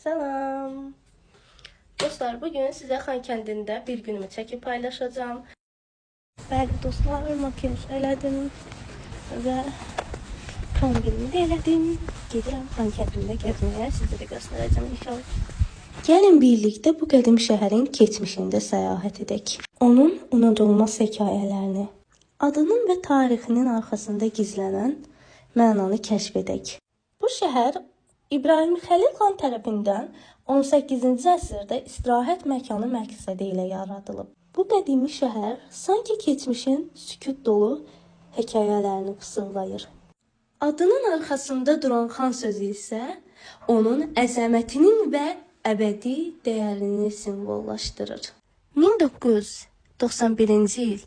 Selam. Dostlar, bugün size Xankəndində bir günümü çəkib paylaşacağım. Bəli dostlar, makyaj elədim və kombinimi də elədim. Gedirəm Xankəndində gəzməyə, sizə də göstərəcəm inşallah. Gəlin birlikdə bu qədim şəhərin keçmişində səyahət edək. Onun unudulmaz hekayələrini, adının və tarixinin arxasında gizlənən mənanı kəşf edək. Bu şəhər İbrahim Xəlil xan tərəfindən 18-ci əsrdə istirahət məkanı məqsədi ilə yaradılıb. Bu qədimi şəhər sanki keçmişin sükut dolu hekayələrini fısıldayır. Adının arxasında duran xan sözü isə onun əzəmətinin və əbədi dəyərini simvollaşdırır. 1991-ci il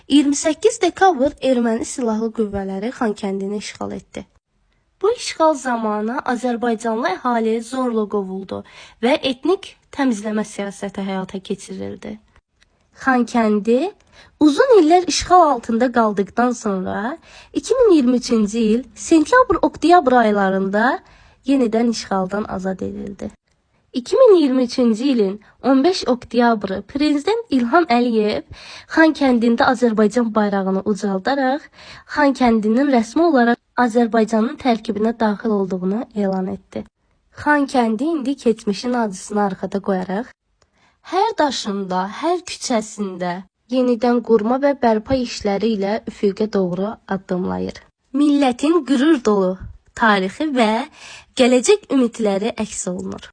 28 dekabr erməni silahlı qüvvələri Xankəndini işğal etdi. Bu işğal zamanı Azərbaycanlı əhali zorla qovuldu və etnik təmizləmə siyasəti həyata keçirildi. Xankəndi uzun illər işğal altında qaldıqdan sonra 2023-cü il sentyabr-oktyabr aylarında yenidən işğaldan azad edildi. 2023-cü ilin 15 oktyabrı Prezident İlham Əliyev Xankəndində Azərbaycan bayrağını ucaldaraq Xankəndinin rəsmi olaraq Azərbaycanın tərkibinə daxil olduğunu elan etdi. Xankəndi indi keçmişin acısını arxada qoyaraq hər daşında, hər küçəsində yenidən qurma və bərpa işləri ilə üfüqə doğru addımlayır. Millətin qürur dolu tarixi və gələcək ümidləri əks olunur.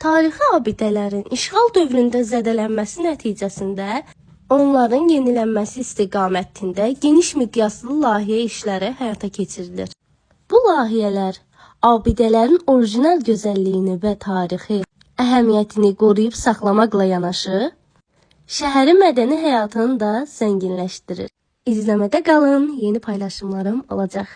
Tarixi abidələrin işğal dövründə zədələnməsi nəticəsində onların yenilənməsi istiqamətində geniş miqyaslı layihə işləri həyata keçirilir. Bu layihələr abidələrin orijinal gözəlliyini və tarixi əhəmiyyətini qoruyub saxlamaqla yanaşı, şəhərin mədəni həyatını da zənginləşdirir. İzləmədə qalın, yeni paylaşımlarım olacaq.